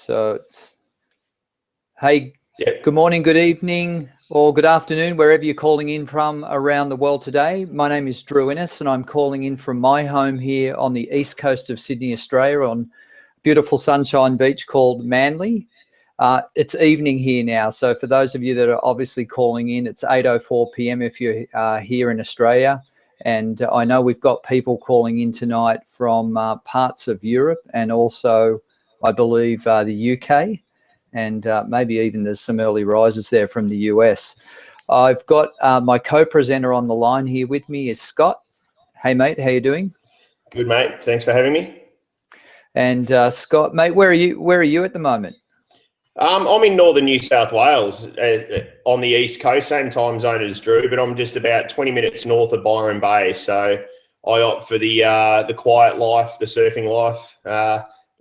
So, hey, good morning, good evening, or good afternoon, wherever you're calling in from around the world today. My name is Drew Innes, and I'm calling in from my home here on the east coast of Sydney, Australia, on beautiful Sunshine Beach called Manly. It's evening here now, so for those of you that are obviously calling in, it's 8:04 p.m. if you're here in Australia. And I know we've got people calling in tonight from parts of Europe and also, I believe, the UK, and maybe even there's some early risers there from the US. I've got my co-presenter on the line here with me is Scott. Hey, mate, how you doing? Good, mate. Thanks for having me. And Scott, mate, where are you at the moment? I'm in northern New South Wales on the east coast, same time zone as Drew, but I'm just about 20 minutes north of Byron Bay. So I opt for the quiet life, the surfing life,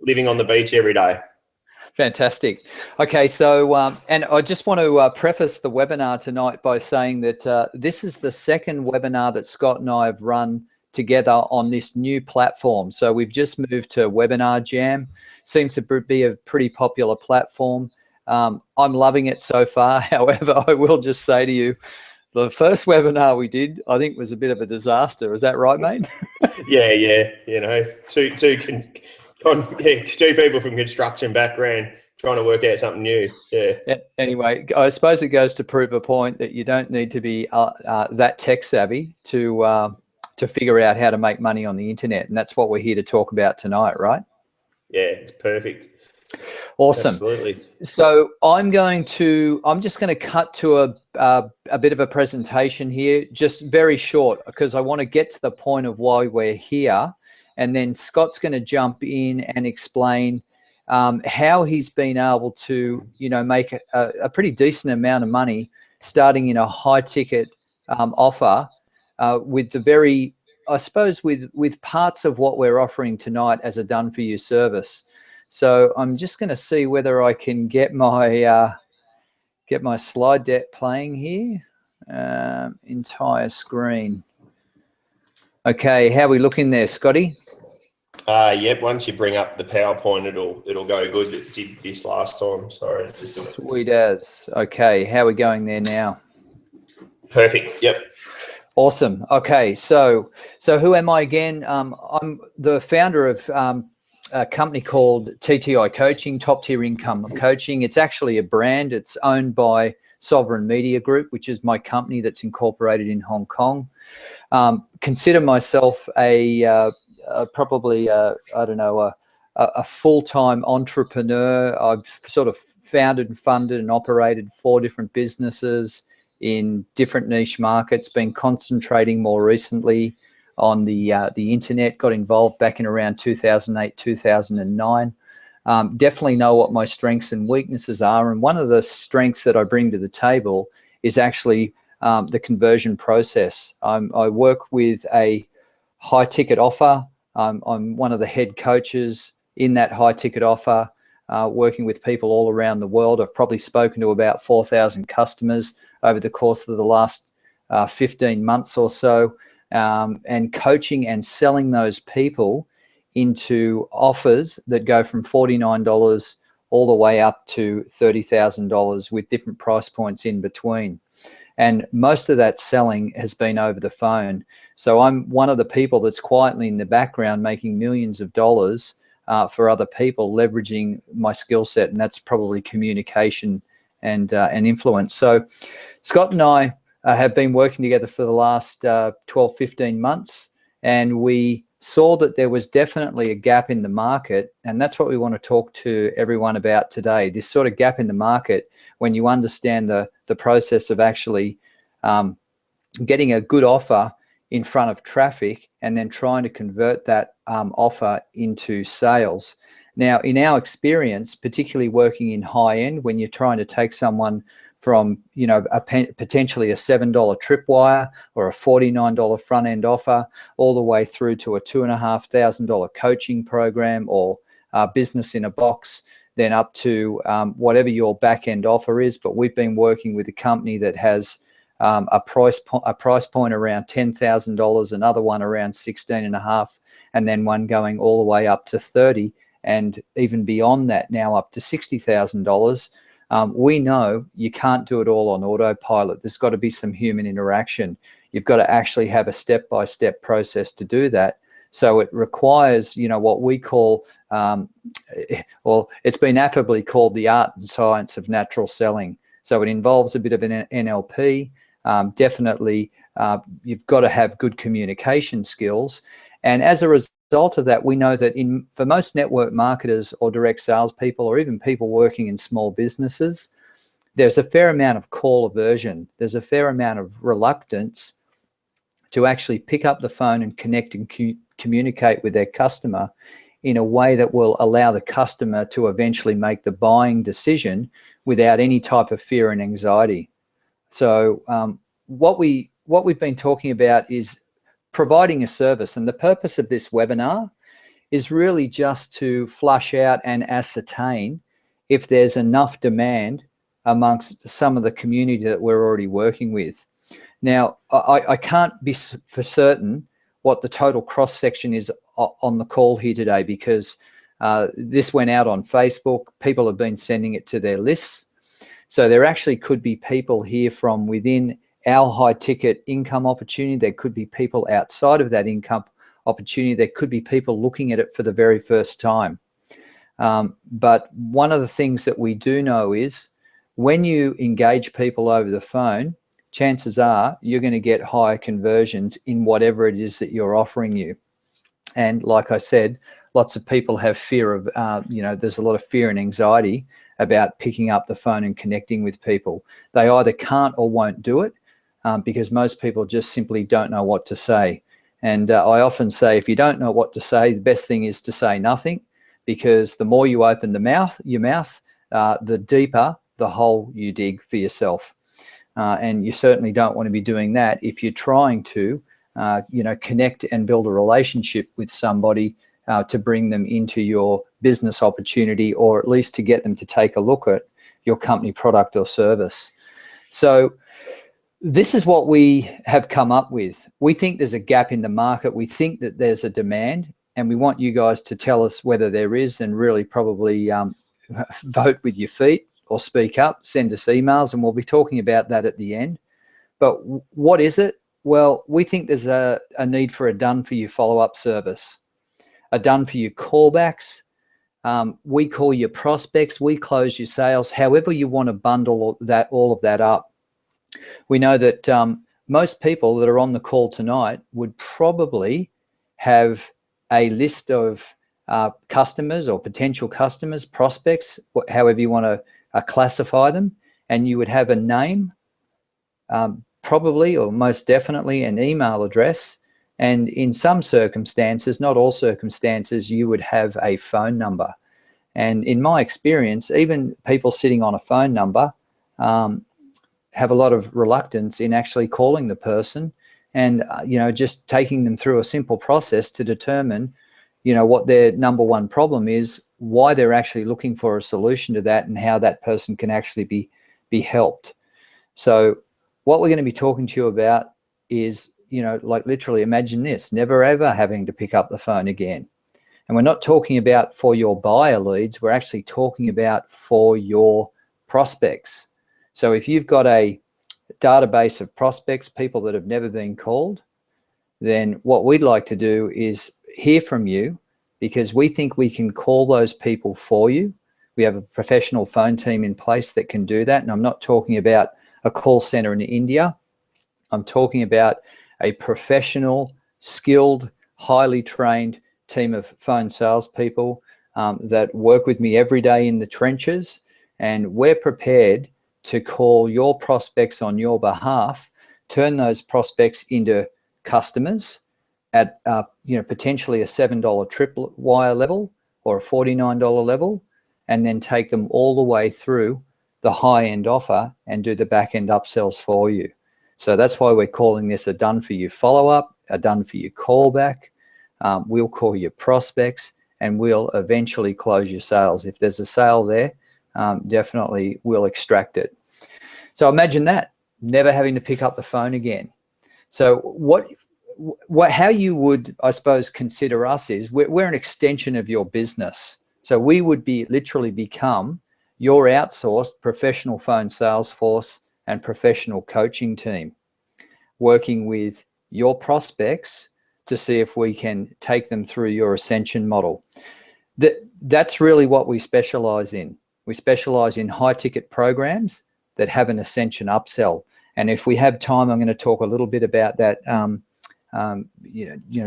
living on the beach every day. Fantastic. Okay, so and I just want to preface the webinar tonight by saying that this is the second webinar that Scott and I have run together on this new platform. So we've just moved to Webinar Jam. Seems to be a pretty popular platform. I'm loving it so far. However, I will just say to you, the first webinar we did, I think, was a bit of a disaster. Is that right, mate? Yeah. You know, two people from construction background trying to work out something new. Yeah. Anyway, I suppose it goes to prove a point that you don't need to be that tech savvy to figure out how to make money on the internet, and that's what we're here to talk about tonight, right? Yeah, it's perfect. Awesome. Absolutely. So I'm just going to cut to a bit of a presentation here, just very short, because I want to get to the point of why we're here, and then Scott's going to jump in and explain how he's been able to, make a pretty decent amount of money starting in a high ticket offer with the very, I suppose, with parts of what we're offering tonight as a done for you service. So I'm just going to see whether I can get my slide deck playing here, entire screen. Okay, how are we looking there, Scotty? Yep. Once you bring up the PowerPoint, it'll go good. It did this last time. Sorry. Sweet as. Okay, how are we going there now? Perfect. Yep. Awesome. Okay, so who am I again? I'm the founder of a company called TTI Coaching, Top Tier Income Coaching. It's actually a brand. It's owned by Sovereign Media Group, which is my company that's incorporated in Hong Kong. Consider myself probably a full-time entrepreneur. I've sort of founded and funded and operated 4 different businesses in different niche markets, been concentrating more recently on the internet, got involved back in around 2008, 2009. Definitely know what my strengths and weaknesses are. And one of the strengths that I bring to the table is actually the conversion process. I work with a high ticket offer. I'm one of the head coaches in that high ticket offer, working with people all around the world. I've probably spoken to about 4,000 customers over the course of the last 15 months or so, and coaching and selling those people into offers that go from $49 all the way up to $30,000 with different price points in between. And most of that selling has been over the phone. So I'm one of the people that's quietly in the background making millions of dollars for other people, leveraging my skill set, and that's probably communication and influence. So Scott and I have been working together for the last 12, 15 months, and we saw that there was definitely a gap in the market, and that's what we want to talk to everyone about today, this sort of gap in the market when you understand the process of actually getting a good offer in front of traffic and then trying to convert that offer into sales. Now, in our experience, particularly working in high end, when you're trying to take someone from, potentially a $7 tripwire or a $49 front end offer, all the way through to a $2,500 coaching program or business in a box, then up to whatever your back end offer is. But we've been working with a company that has a price point around $10,000, another one around 16.5, and then one going all the way up to 30. and even beyond that, now up to $60,000, we know you can't do it all on autopilot. There's got to be some human interaction. You've got to actually have a step-by-step process to do that. So it requires, what we call, well, it's been affably called the art and science of natural selling. So it involves a bit of an NLP. Definitely, you've got to have good communication skills. And as a result of that, we know that for most network marketers or direct salespeople, or even people working in small businesses, there's a fair amount of call aversion. There's a fair amount of reluctance to actually pick up the phone and connect and communicate with their customer in a way that will allow the customer to eventually make the buying decision without any type of fear and anxiety. So what we've been talking about is providing a service, and the purpose of this webinar is really just to flush out and ascertain if there's enough demand amongst some of the community that we're already working with. Now, I can't be for certain what the total cross-section is on the call here today, because this went out on Facebook. People have been sending it to their lists. So there actually could be people here from within our high-ticket income opportunity. There could be people outside of that income opportunity. There could be people looking at it for the very first time. But one of the things that we do know is when you engage people over the phone, chances are you're going to get higher conversions in whatever it is that you're offering you. And like I said, lots of people have fear of, there's a lot of fear and anxiety about picking up the phone and connecting with people. They either can't or won't do it because most people just simply don't know what to say. And I often say, if you don't know what to say, the best thing is to say nothing, because the more you open your mouth, the deeper the hole you dig for yourself. And you certainly don't want to be doing that if you're trying to, connect and build a relationship with somebody to bring them into your business opportunity, or at least to get them to take a look at your company product or service. So this is what we have come up with. We think there's a gap in the market. We think that there's a demand, and we want you guys to tell us whether there is, and really probably vote with your feet or speak up, send us emails, and we'll be talking about that at the end. But what is it? Well, we think there's a need for a done-for-you follow-up service, a done-for-you callbacks. We call you prospects. We close your sales. However you want to bundle all of that up. We know that most people that are on the call tonight would probably have a list of customers or potential customers, prospects, however you want to classify them, and you would have a name, probably or most definitely an email address, and in some circumstances, not all circumstances, you would have a phone number. And in my experience, even people sitting on a phone number have a lot of reluctance in actually calling the person and just taking them through a simple process to determine what their number one problem is, why they're actually looking for a solution to that, and how that person can actually be helped. So what we're going to be talking to you about is, like literally imagine this, never ever having to pick up the phone again. And we're not talking about for your buyer leads, we're actually talking about for your prospects. So if you've got a database of prospects, people that have never been called, then what we'd like to do is hear from you, because we think we can call those people for you. We have a professional phone team in place that can do that. And I'm not talking about a call center in India. I'm talking about a professional, skilled, highly trained team of phone salespeople that work with me every day in the trenches. And we're prepared to call your prospects on your behalf, turn those prospects into customers at potentially a $7 tripwire level or a $49 level, and then take them all the way through the high-end offer and do the back-end upsells for you. So that's why we're calling this a done-for-you follow-up, a done-for-you callback. We'll call you prospects, and we'll eventually close your sales. If there's a sale there, definitely we'll extract it. So imagine that, never having to pick up the phone again. So how you would, I suppose, consider us is we're an extension of your business. So we would literally become your outsourced professional phone sales force and professional coaching team, working with your prospects to see if we can take them through your Ascension model. That's really what we specialize in. We specialize in high ticket programs that have an Ascension upsell. And if we have time, I'm going to talk a little bit about that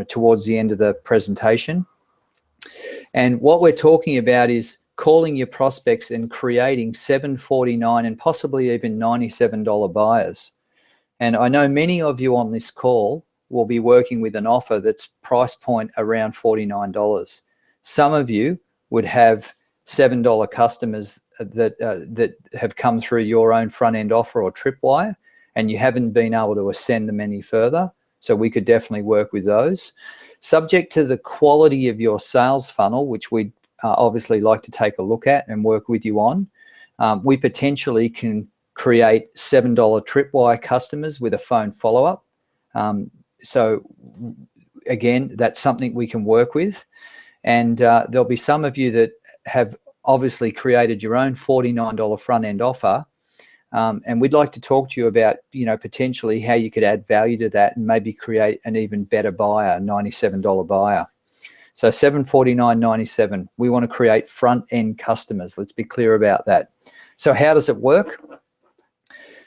towards the end of the presentation. And what we're talking about is calling your prospects and creating $749 and possibly even $97 buyers. And I know many of you on this call will be working with an offer that's price point around $49. Some of you would have $7 customers that have come through your own front end offer or tripwire, and you haven't been able to ascend them any further. So we could definitely work with those. Subject to the quality of your sales funnel, which we'd obviously like to take a look at and work with you on, we potentially can create $7 tripwire customers with a phone follow-up. So again, that's something we can work with. And there'll be some of you that have obviously created your own $49 front-end offer. And we'd like to talk to you about, potentially how you could add value to that and maybe create an even better buyer, a $97 buyer. So $749.97. We want to create front-end customers. Let's be clear about that. So how does it work?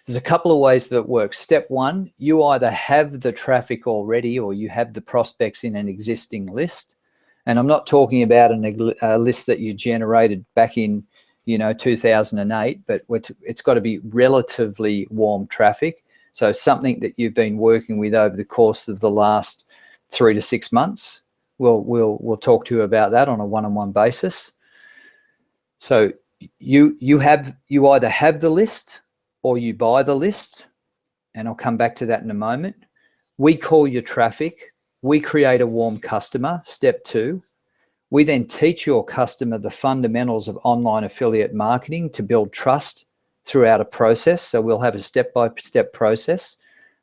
There's a couple of ways that it works. Step one, you either have the traffic already or you have the prospects in an existing list. And I'm not talking about a list that you generated back in 2008, but it's got to be relatively warm traffic. So something that you've been working with over the course of the last 3 to 6 months. We'll talk to you about that on a one-on-one basis. So you either have the list or you buy the list, and I'll come back to that in a moment. We call your traffic. We create a warm customer, step two. We then teach your customer the fundamentals of online affiliate marketing to build trust throughout a process. So we'll have a step-by-step process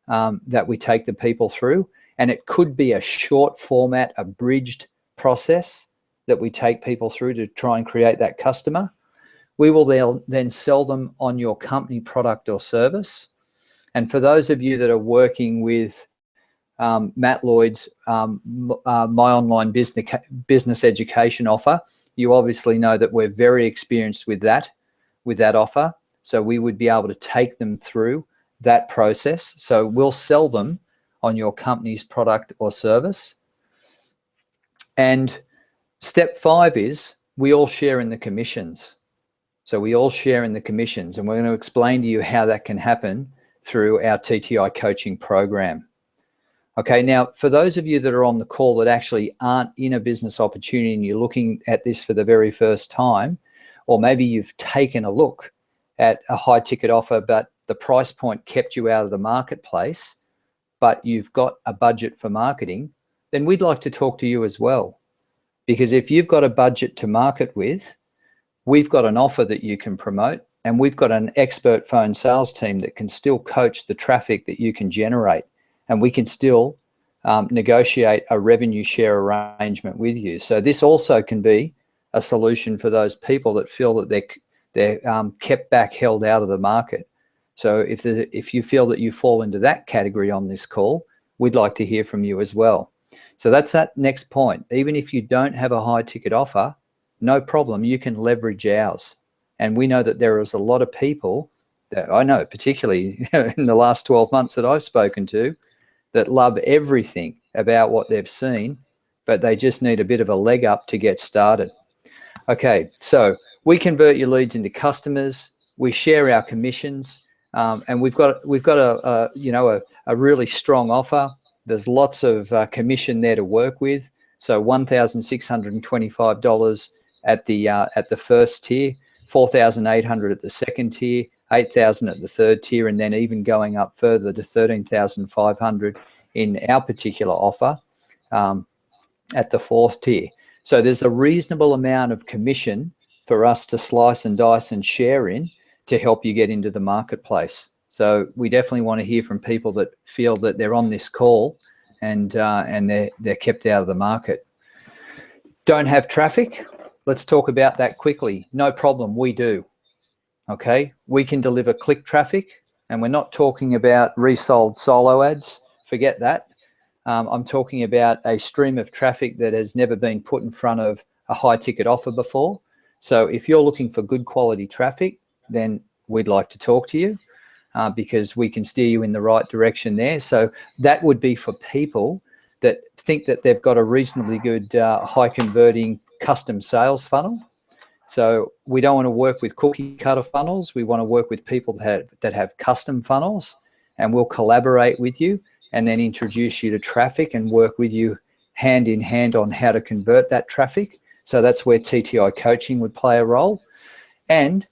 that we take the people through. And it could be a short format, abridged process that we take people through to try and create that customer. We will then sell them on your company product or service. And for those of you that are working with Matt Lloyd's My Online Business Education offer, you obviously know that we're very experienced with that offer. So we would be able to take them through that process. So we'll sell them on your company's product or service. And step 5 is we all share in the commissions. So we all share in the commissions, and we're going to explain to you how that can happen through our TTI coaching program. Okay, now for those of you that are on the call that actually aren't in a business opportunity and you're looking at this for the very first time, or maybe you've taken a look at a high ticket offer, but the price point kept you out of the marketplace, but you've got a budget for marketing, then we'd like to talk to you as well. Because if you've got a budget to market with, we've got an offer that you can promote, and we've got an expert phone sales team that can still coach the traffic that you can generate, and we can still negotiate a revenue share arrangement with you. So this also can be a solution for those people that feel that they're kept back, held out of the market. So if you feel that you fall into that category on this call, we'd like to hear from you as well. So that's that next point. Even if you don't have a high ticket offer, no problem, you can leverage ours. And we know that there is a lot of people that I know, particularly in the last 12 months that I've spoken to, that love everything about what they've seen, but they just need a bit of a leg up to get started. Okay, so we convert your leads into customers, we share our commissions, and we've got a really strong offer. There's lots of commission there to work with. So $1,625 at the first tier, $4,800 at the second tier, $8,000 at the third tier, and then even going up further to $13,500 in our particular offer at the fourth tier. So there's a reasonable amount of commission for us to slice and dice and share in to help you get into the marketplace. So we definitely want to hear from people that feel that they're on this call and they're kept out of the market. Don't have traffic? let's talk about that quickly. No problem, we do. Okay, we can deliver click traffic, and we're not talking about resold solo ads. Forget that. I'm talking about a stream of traffic that has never been put in front of a high ticket offer before. So if you're looking for good quality traffic, then we'd like to talk to you because we can steer you in the right direction there. So that would be for people that think that they've got a reasonably good high converting custom sales funnel. So we don't want to work with cookie cutter funnels. We want to work with people that have custom funnels, and we'll collaborate with you and then introduce you to traffic and work with you hand in hand on how to convert that traffic. So that's where TTI coaching would play a role. And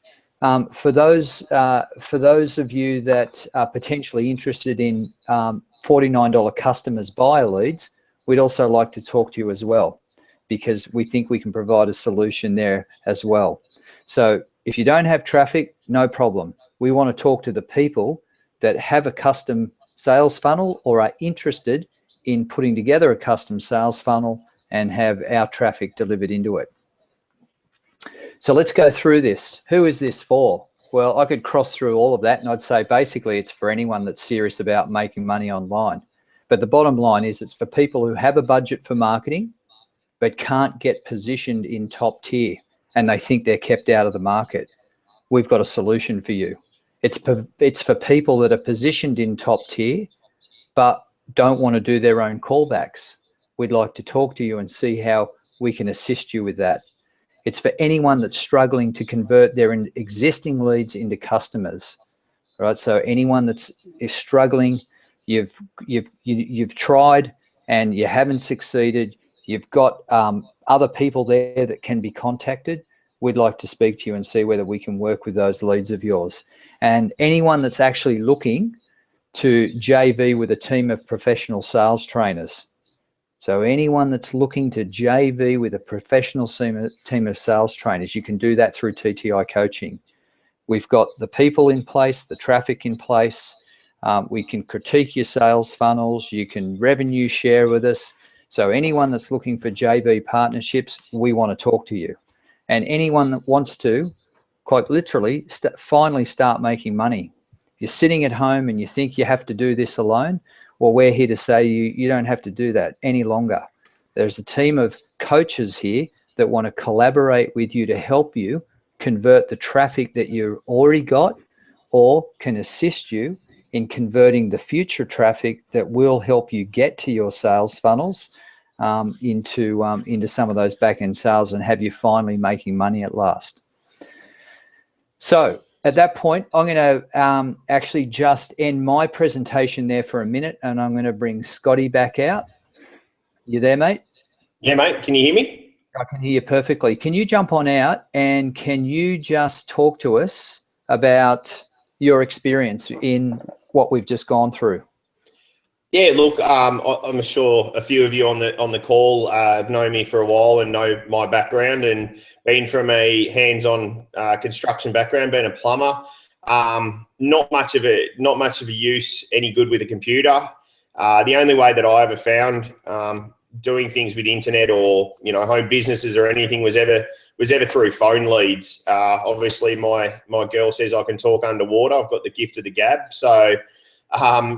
for those of you that are potentially interested in $49 customers buyer leads, we'd also like to talk to you as well, because we think we can provide a solution there as well. So if you don't have traffic, no problem. We want to talk to the people that have a custom sales funnel or are interested in putting together a custom sales funnel and have our traffic delivered into it. So let's go through this. Who is this for? Well, I could cross through all of that and I'd say basically it's for anyone that's serious about making money online. But the bottom line is it's for people who have a budget for marketing but can't get positioned in top tier and they think they're kept out of the market. We've got a solution for you. It's for people that are positioned in top tier but don't want to do their own callbacks. We'd like to talk to you and see how we can assist you with that. It's for anyone that's struggling to convert their existing leads into customers, right? So anyone is struggling, you've tried and you haven't succeeded, you've got other people there that can be contacted, we'd like to speak to you and see whether we can work with those leads of yours. And anyone that's actually looking to JV with a team of professional sales trainers. So anyone that's looking to JV with a professional team of sales trainers, you can do that through TTI coaching. We've got the people in place, the traffic in place. We can critique your sales funnels. You can revenue share with us. So anyone that's looking for JV partnerships, we want to talk to you. And anyone that wants to, quite literally, finally start making money. You're sitting at home and you think you have to do this alone. Well, we're here to say you don't have to do that any longer. There's a team of coaches here that want to collaborate with you to help you convert the traffic that you've already got, or can assist you in converting the future traffic that will help you get to your sales funnels into some of those back-end sales and have you finally making money at last. So at that point, I'm going to actually just end my presentation there for a minute, and I'm going to bring Scotty back out. You there, mate? Yeah, mate. Can you hear me? I can hear you perfectly. Can you jump on out and can you just talk to us about your experience in what we've just gone through? Yeah, look, I'm sure a few of you on the call have known me for a while and know my background, and been from a hands-on construction background, being a plumber. Not much of a use any good with a computer. The only way that I ever found doing things with the internet or home businesses or anything was ever through phone leads. Obviously, my girl says I can talk underwater. I've got the gift of the gab, so.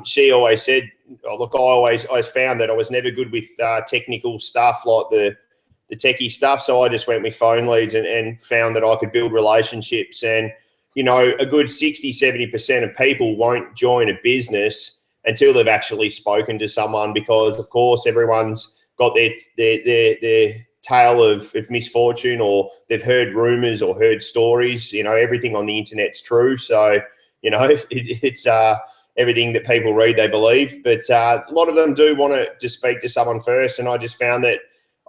She always said, look, I always found that I was never good with technical stuff like the techie stuff. So I just went with phone leads and found that I could build relationships. And, a good 60, 70% of people won't join a business until they've actually spoken to someone, because, of course, everyone's got their tale of misfortune, or they've heard rumors or heard stories. Everything on the internet's true. So, it's everything that people read, they believe. But a lot of them do want to speak to someone first. And I just found that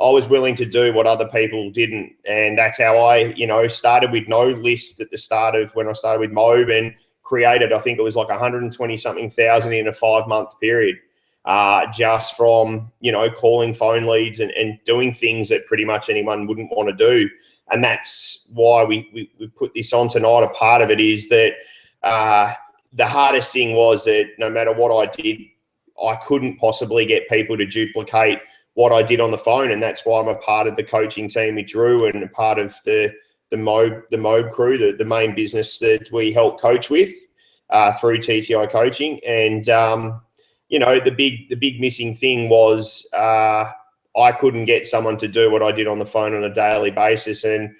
I was willing to do what other people didn't. And that's how I, started with no list at the start of when I started with Mobe, and created, I think it was like 120 something thousand in a 5-month period, just from, calling phone leads and doing things that pretty much anyone wouldn't want to do. And that's why we put this on tonight. A part of it is that, the hardest thing was that no matter what I did, I couldn't possibly get people to duplicate what I did on the phone, and that's why I'm a part of the coaching team with Drew and a part of the MOB crew, the main business that we help coach with through TTI coaching. And the big missing thing was I couldn't get someone to do what I did on the phone on a daily basis. And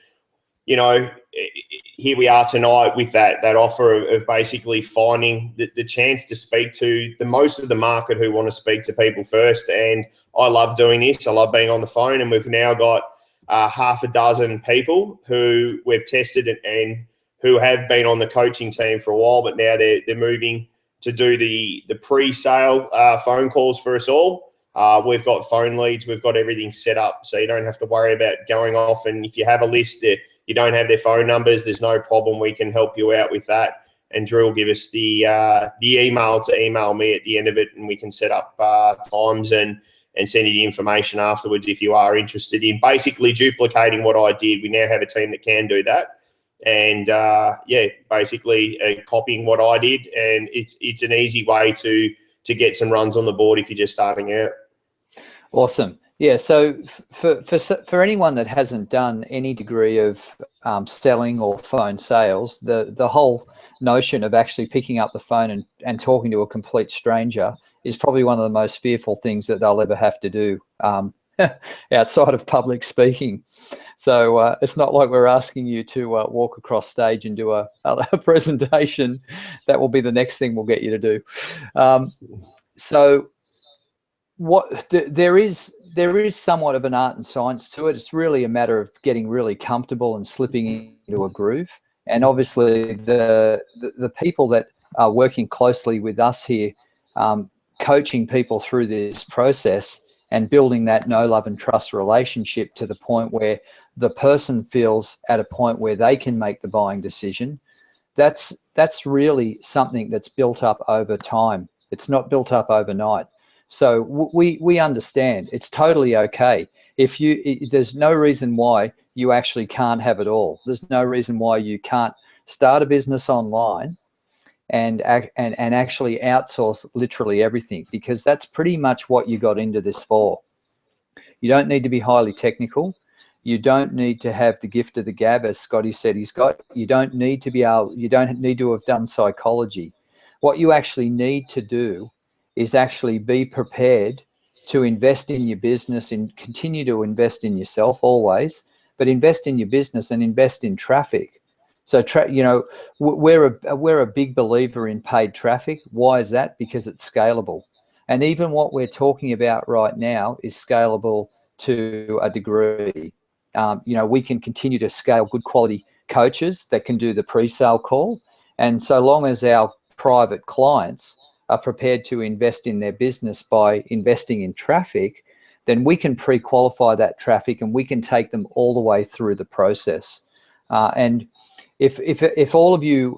here we are tonight with that offer of basically finding the chance to speak to the most of the market who want to speak to people first. And I love doing this. I love being on the phone, and we've now got half a dozen people who we've tested and who have been on the coaching team for a while, but now they're moving to do the pre-sale phone calls for us all. We've got phone leads. We've got everything set up, so you don't have to worry about going off. And if you have a list that you don't have their phone numbers, there's no problem. We can help you out with that. And Drew will give us the email to email me at the end of it, and we can set up times and send you the information afterwards if you are interested in basically duplicating what I did. We now have a team that can do that. And basically copying what I did, and it's an easy way to get some runs on the board if you're just starting out. Awesome. Yeah. So for anyone that hasn't done any degree of selling or phone sales, the whole notion of actually picking up the phone and talking to a complete stranger is probably one of the most fearful things that they'll ever have to do outside of public speaking. So it's not like we're asking you to walk across stage and do a presentation. That will be the next thing we'll get you to do. There is somewhat of an art and science to it. It's really a matter of getting really comfortable and slipping into a groove. And obviously the people that are working closely with us here, coaching people through this process and building that know, love and trust relationship to the point where the person feels at a point where they can make the buying decision. That's really something that's built up over time. It's not built up overnight. So we understand it's totally okay. There's no reason why you actually can't have it all. There's no reason why you can't start a business online and actually outsource literally everything, because that's pretty much what you got into this for. You don't need to be highly technical. You don't need to have the gift of the gab, as Scotty said he's got. You don't need to have done psychology. What you actually need to do is actually be prepared to invest in your business and continue to invest in yourself always, but invest in your business and invest in traffic. So, we're a big believer in paid traffic. Why is that? Because it's scalable. And even what we're talking about right now is scalable to a degree. We can continue to scale good quality coaches that can do the pre-sale call. And so long as our private clients are prepared to invest in their business by investing in traffic, then we can pre-qualify that traffic and we can take them all the way through the process. And if all of you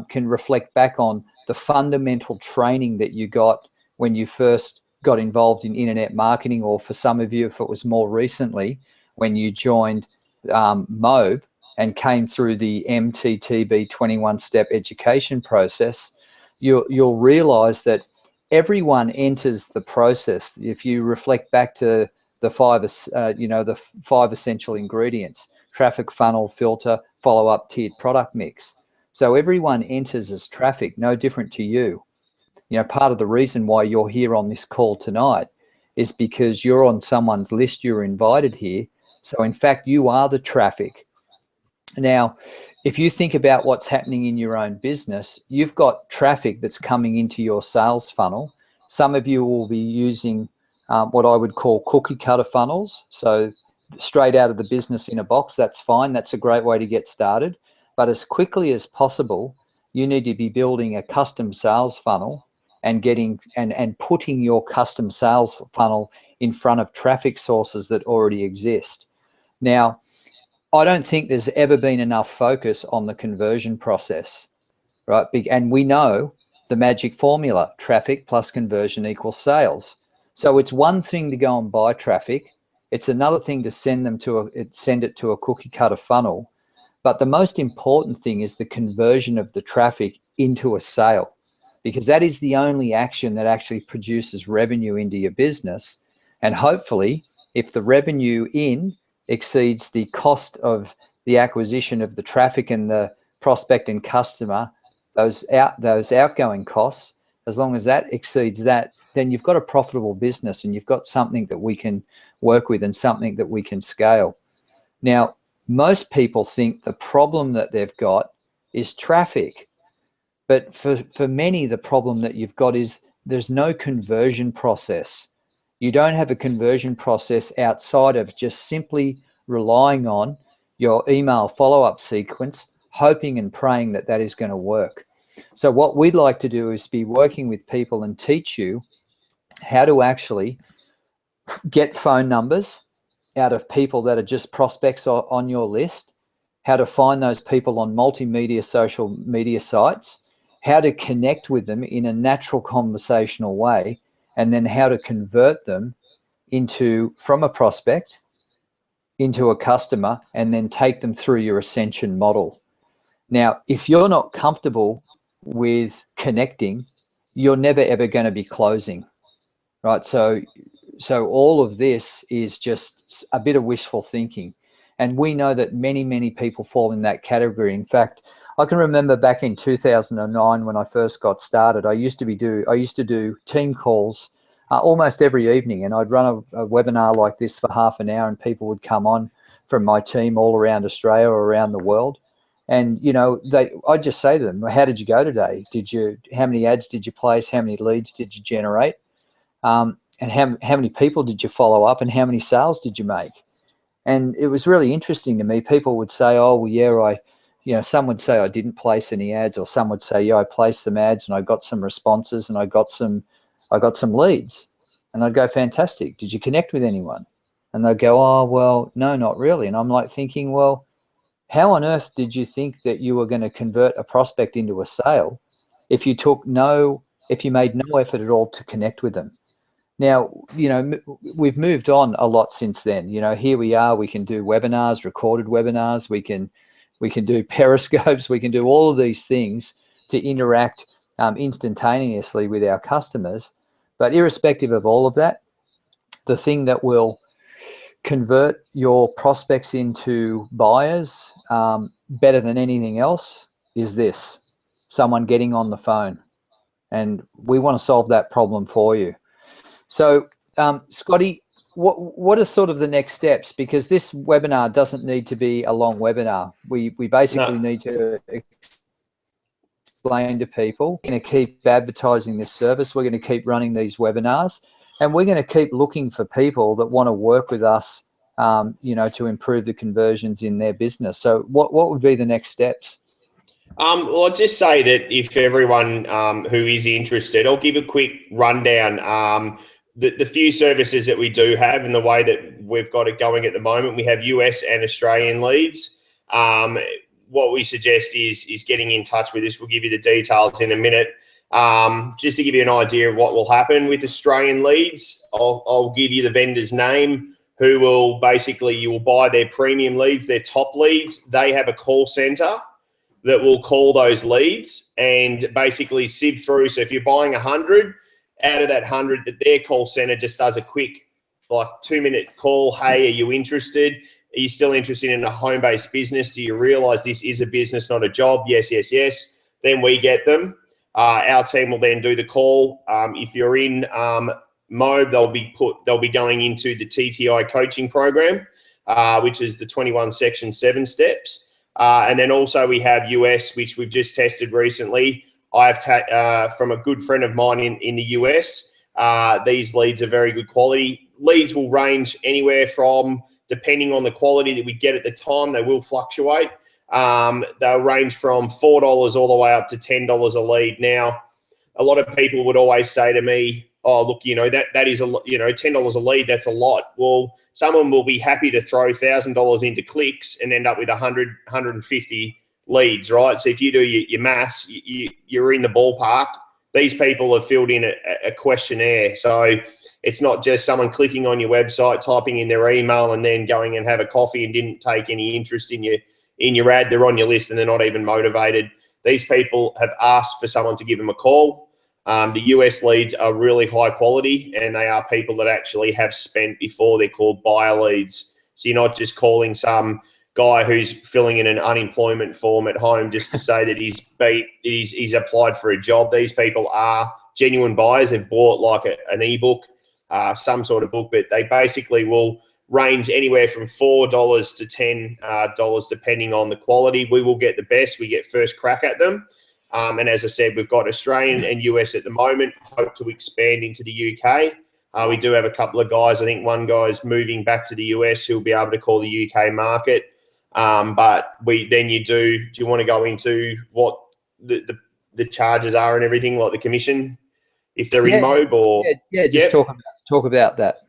can reflect back on the fundamental training that you got when you first got involved in internet marketing, or for some of you, if it was more recently, when you joined MOB and came through the MTTB 21-step education process, you'll realize that everyone enters the process. If you reflect back to the five essential ingredients: traffic, funnel, filter, follow-up, tiered product mix. So everyone enters as traffic, no different to you. Part of the reason why you're here on this call tonight is because you're on someone's list, you're invited here. So in fact, you are the traffic. Now, if you think about what's happening in your own business, you've got traffic that's coming into your sales funnel. Some of you will be using what I would call cookie cutter funnels. So straight out of the business in a box, that's fine. That's a great way to get started. But as quickly as possible, you need to be building a custom sales funnel and putting your custom sales funnel in front of traffic sources that already exist. Now, I don't think there's ever been enough focus on the conversion process, right? And we know the magic formula: traffic plus conversion equals sales. So it's one thing to go and buy traffic. It's another thing to send it to a cookie cutter funnel. But the most important thing is the conversion of the traffic into a sale, because that is the only action that actually produces revenue into your business. And hopefully If the revenue in exceeds the cost of the acquisition of the traffic and the prospect and customer, those outgoing costs, as long as that exceeds that, then you've got a profitable business and you've got something that we can work with and something that we can scale. Now, most people think the problem that they've got is traffic. But for many, the problem that you've got is there's no conversion process. You don't have a conversion process outside of just simply relying on your email follow-up sequence, hoping and praying that that is going to work. So what we'd like to do is be working with people and teach you how to actually get phone numbers out of people that are just prospects on your list, how to find those people on multimedia social media sites, how to connect with them in a natural conversational way, and then how to convert them from a prospect into a customer and then take them through your Ascension model. Now, if you're not comfortable with connecting, you're never ever going to be closing, right? So all of this is just a bit of wishful thinking. And we know that many people fall in that category. In fact, I can remember back in 2009 when I first got started, I used to do team calls almost every evening, and I'd run a webinar like this for half an hour, and people would come on from my team all around Australia or around the world. And, you know, I'd just say to them, how did you go today? How many ads did you place? How many leads did you generate? And how many people did you follow up, and how many sales did you make? And it was really interesting to me. People would say, oh, well, yeah, some would say I didn't place any ads, or some would say, yeah, I placed some ads and I got some responses and I got some leads. And I'd go, fantastic. Did you connect with anyone? And they'd go, oh, well, no, not really. And I'm like thinking, well, how on earth did you think that you were going to convert a prospect into a sale if you made no effort at all to connect with them? Now, you know, we've moved on a lot since then. You know, here we are, we can do webinars, recorded webinars, we can do periscopes, we can do all of these things to interact instantaneously with our customers. But irrespective of all of that, the thing that will convert your prospects into buyers better than anything else is this: someone getting on the phone. And we want to solve that problem for you. So, Scotty, what are sort of the next steps? Because this webinar doesn't need to be a long webinar. We basically need to explain to people, we're going to keep advertising this service. We're going to keep running these webinars, and we're going to keep looking for people that want to work with us, you know, to improve the conversions in their business. So what would be the next steps? Well, I'll just say that if everyone who is interested, I'll give a quick rundown. The few services that we do have and the way that we've got it going at the moment, we have US and Australian leads. What we suggest is getting in touch with us. We'll give you the details in a minute. Just to give you an idea of what will happen with Australian leads, I'll give you the vendor's name, who will basically, you will buy their premium leads, their top leads. They have a call center that will call those leads and basically sieve through. So if you're buying 100, out of that 100, that their call center just does a quick, like 2-minute call. Hey, are you interested? Are you still interested in a home-based business? Do you realize this is a business, not a job? Yes, yes, yes. Then we get them. Our team will then do the call. If you're in mode, they'll be going into the TTI coaching program, which is the 21 section 7 steps. And then also we have US, which we've just tested recently. I've from a good friend of mine in the US. These leads are very good quality. Leads will range anywhere from, depending on the quality that we get at the time, they will fluctuate. They'll range from $4 all the way up to $10 a lead. Now, a lot of people would always say to me, oh, look, you know, that is $10 a lead, that's a lot. Well, someone will be happy to throw $1,000 into clicks and end up with 100, 150 leads, right? So if you do your maths, you're in the ballpark. These people have filled in a questionnaire. So it's not just someone clicking on your website, typing in their email and then going and have a coffee and didn't take any interest in your ad. They're on your list and they're not even motivated. These people have asked for someone to give them a call. The US leads are really high quality, and they are people that actually have spent before. They're called buyer leads. So you're not just calling some guy who's filling in an unemployment form at home just to say that he's applied for a job. These people are genuine buyers. They've bought like an ebook, some sort of book, but they basically will range anywhere from $4 to $10 depending on the quality. We will get the best. We get first crack at them. And as I said, we've got Australian and US at the moment, hope to expand into the UK. We do have a couple of guys. I think one guy's moving back to the US who'll be able to call the UK market. But do you want to go into what the charges are and everything, like the commission, if they're in mob or? Just talk about that.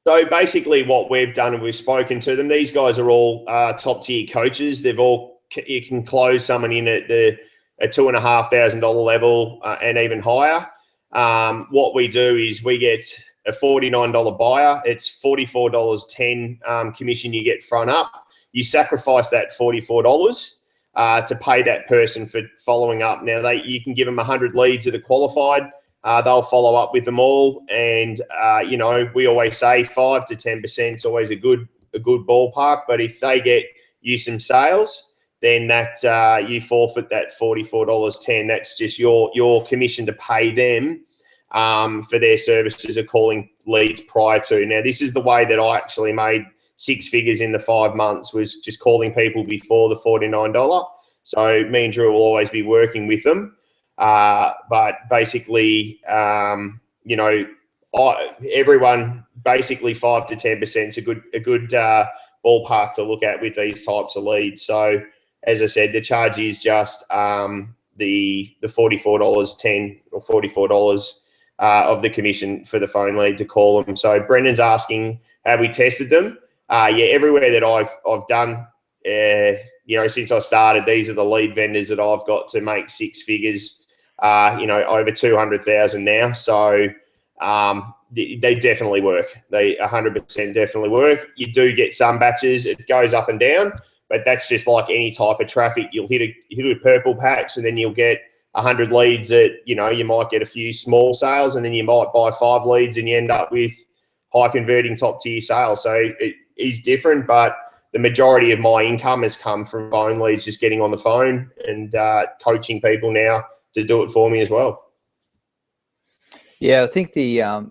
So basically what we've done, and we've spoken to them, these guys are all top tier coaches. You can close someone in at a $2,500 level and even higher. What we do is we get a $49 buyer. It's $44.10 commission you get front up. You sacrifice that $44 to pay that person for following up. Now, you can give them 100 leads that are qualified. They'll follow up with them all. And, we always say 5 to 10% is always a good ballpark. But if they get you some sales, then that you forfeit that $44.10. That's just your commission to pay them for their services of calling leads prior to. Now, this is the way that I actually made 6 figures in the 5 months, was just calling people before the $49. So me and Drew will always be working with them. But basically, everyone, basically 5 to 10% is a good ballpark to look at with these types of leads. So as I said, the charge is just the $44.10 or $44 of the commission for the phone lead to call them. So Brendan's asking, have we tested them? Everywhere that I've done, since I started, these are the lead vendors that I've got to make 6 figures, over 200,000 now. So they definitely work. They 100% definitely work. You do get some batches. It goes up and down, but that's just like any type of traffic. You'll hit a purple patch, and then you'll get 100 leads that, you might get a few small sales, and then you might buy 5 leads and you end up with high converting top tier sales. So it is different, but the majority of my income has come from phone leads, just getting on the phone and coaching people now to do it for me as well. Yeah, I think the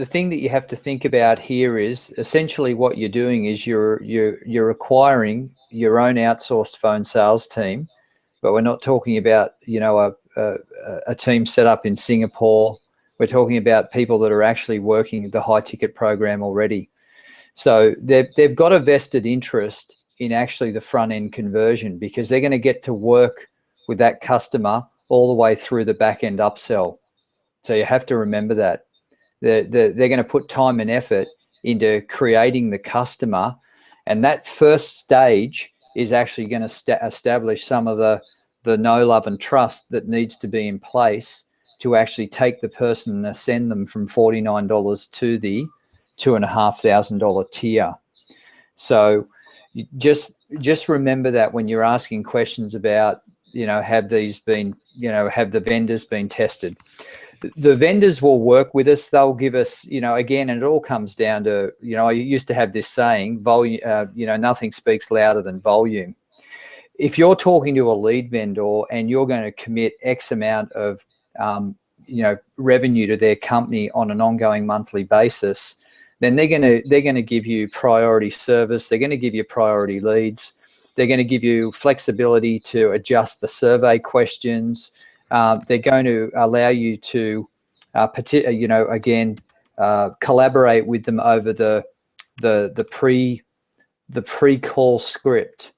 thing that you have to think about here is essentially what you're doing is you're acquiring your own outsourced phone sales team, but we're not talking about a team set up in Singapore. We're talking about people that are actually working the high ticket program already. So they've got a vested interest in actually the front end conversion, because they're going to get to work with that customer all the way through the back end upsell. So you have to remember that they're going to put time and effort into creating the customer, and that first stage is actually going to establish some of the know, love, and trust that needs to be in place to actually take the person and ascend them from $49 to the $2,500 tier. So just remember that when you're asking questions about, have the vendors been tested? The vendors will work with us. They'll give us, again, and it all comes down to, I used to have this saying, volume, nothing speaks louder than volume. If you're talking to a lead vendor and you're going to commit X amount of, revenue to their company on an ongoing monthly basis, then they're going to give you priority service. They're going to give you priority leads. They're going to give you flexibility to adjust the survey questions. They're going to allow you to, collaborate with them over the pre-call script.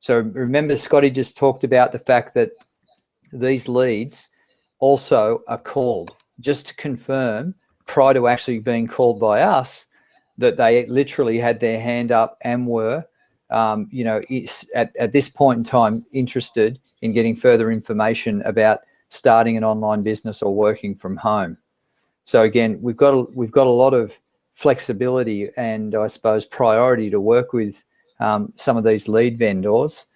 So remember, Scotty just talked about the fact that these leads also are called, just to confirm, prior to actually being called by us, that they literally had their hand up and were, at this point in time, interested in getting further information about starting an online business or working from home. So again, we've got a lot of flexibility and, I suppose, priority to work with some of these lead vendors.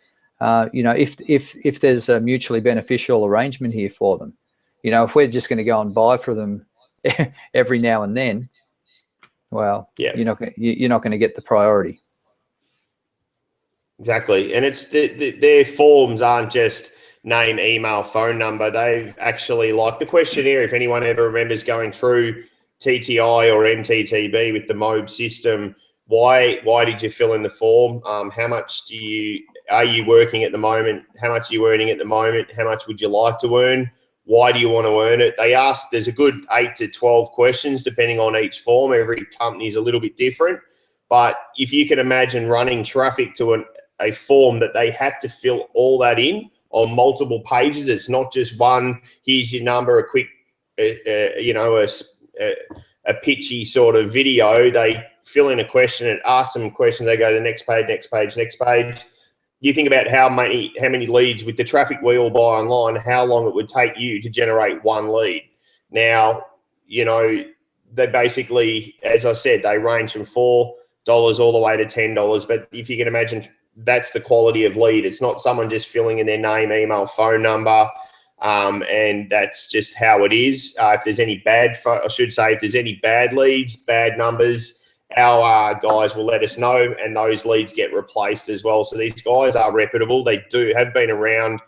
If there's a mutually beneficial arrangement here for them. if we're just going to go and buy for them every now and then, well, yeah, you're not going to get the priority. Exactly. And it's their forms aren't just name, email, phone number. They've actually, like the questionnaire, if anyone ever remembers going through TTI or MTTB with the MOB system, why did you fill in the form? How much are you working at the moment? How much are you earning at the moment? How much would you like to earn? Why do you want to earn it? There's a good 8 to 12 questions depending on each form. Every company is a little bit different. But if you can imagine running traffic to a form that they had to fill all that in on multiple pages, it's not just one, here's your number, a quick, a pitchy sort of video. They fill in a question and ask them questions. They go to the next page, next page, next page. You think about how many leads with the traffic we all buy online, how long it would take you to generate one lead. Now, they basically, as I said, they range from $4 all the way to $10. But if you can imagine, that's the quality of lead. It's not someone just filling in their name, email, phone number, and that's just how it is. If there's any if there's any bad leads, bad numbers, our guys will let us know, and those leads get replaced as well. So these guys are reputable. They have been around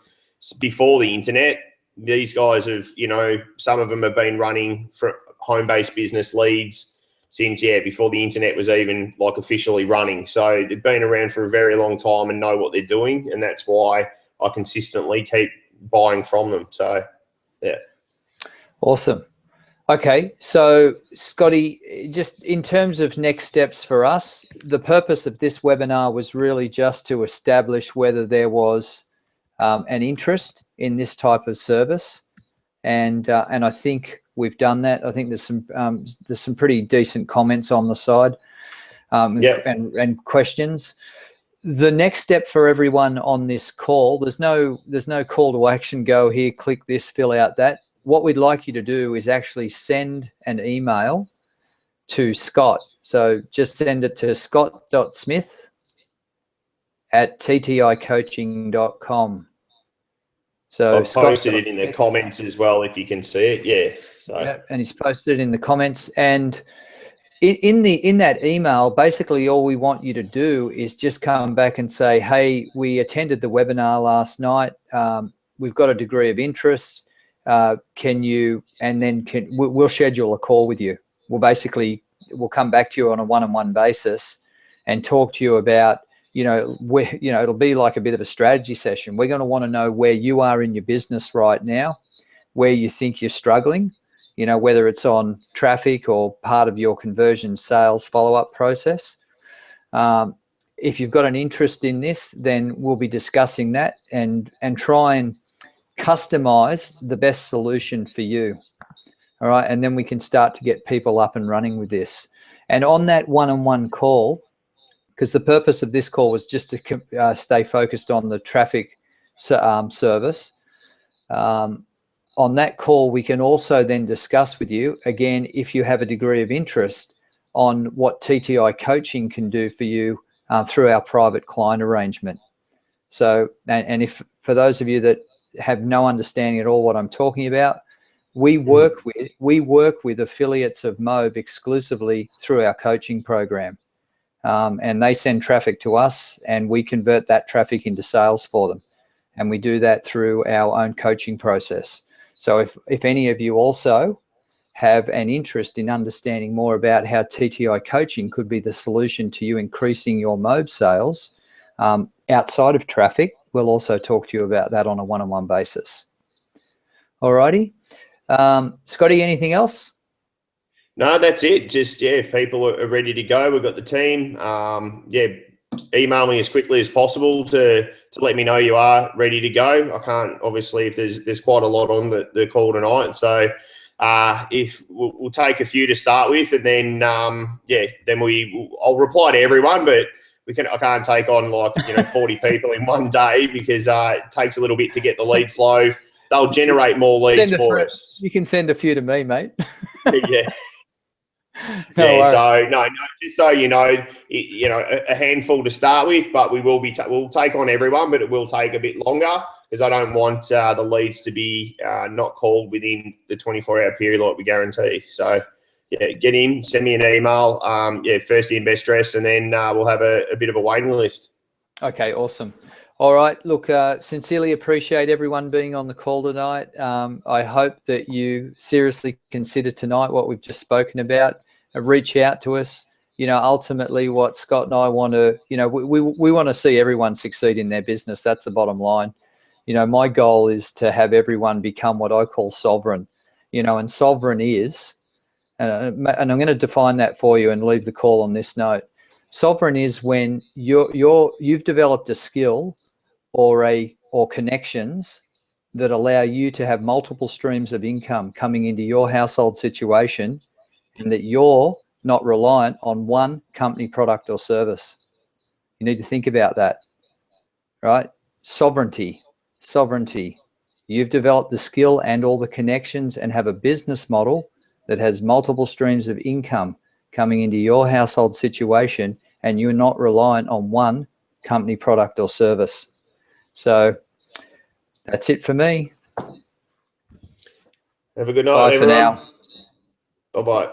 before the internet. These guys have, some of them have been running for home-based business leads since, before the internet was even officially running. So they've been around for a very long time and know what they're doing. And that's why I consistently keep buying from them. So, yeah. Awesome. Okay. So Scotty, just in terms of next steps for us, the purpose of this webinar was really just to establish whether there was an interest in this type of service. And I think we've done that. I think there's some pretty decent comments on the side and questions. The next step for everyone on this call, there's no call to action, go here, click this, fill out that. What we'd like you to do is actually send an email to Scott. So just send it to scott.smith@tticoaching.com. So I've posted it in the comments as well, if you can see it. Yeah. So. Yeah, and he's posted it in the comments. And in that email, basically all we want you to do is just come back and say, hey, we attended the webinar last night. We've got a degree of interest. We'll schedule a call with you. We'll come back to you on a one-on-one basis and talk to you about, it'll be like a bit of a strategy session. We're going to want to know where you are in your business right now, where you think you're struggling, whether it's on traffic or part of your conversion sales follow-up process. If you've got an interest in this, then we'll be discussing that and try and customize the best solution for you. All right. And then we can start to get people up and running with this. And on that one-on-one call, because the purpose of this call was just to stay focused on the traffic service. On that call, we can also then discuss with you, again, if you have a degree of interest on what TTI coaching can do for you through our private client arrangement. So, and if for those of you that have no understanding at all what I'm talking about, we work with affiliates of MOB exclusively through our coaching program. And they send traffic to us and we convert that traffic into sales for them. And we do that through our own coaching process. So if any of you also have an interest in understanding more about how TTI coaching could be the solution to you increasing your MOB sales outside of traffic, we'll also talk to you about that on a one-on-one basis. All righty. Scotty, anything else? No, that's it. Just, if people are ready to go, we've got the team. Email me as quickly as possible to let me know you are ready to go. I can't, obviously, if there's quite a lot on the call tonight. So if we'll take a few to start with, and then, I'll reply to everyone, but I can't take on 40 people in one day because it takes a little bit to get the lead flow. They'll generate more leads for us. You can send a few to me, mate. Yeah. No, just so you know, a handful to start with, but we'll take on everyone, but it will take a bit longer. because I don't want the leads to be not called within the 24-hour period like we guarantee. So, yeah, get in, send me an email, first in, best dress, and then we'll have a bit of a waiting list. Okay, awesome. All right, look, sincerely appreciate everyone being on the call tonight. I hope that you seriously consider tonight what we've just spoken about. Reach out to us. Ultimately what Scott and I want to, we want to see everyone succeed in their business. That's the bottom line. My goal is to have everyone become what I call sovereign, and sovereign is, and I'm going to define that for you and leave the call on this note. Sovereign is when you've developed a skill or connections that allow you to have multiple streams of income coming into your household situation, and that you're not reliant on one company, product, or service. You need to think about that, right? Sovereignty. You've developed the skill and all the connections and have a business model that has multiple streams of income coming into your household situation, and you're not reliant on one company, product, or service. So that's it for me. Have a good night, Bye everyone. for now. Bye-bye.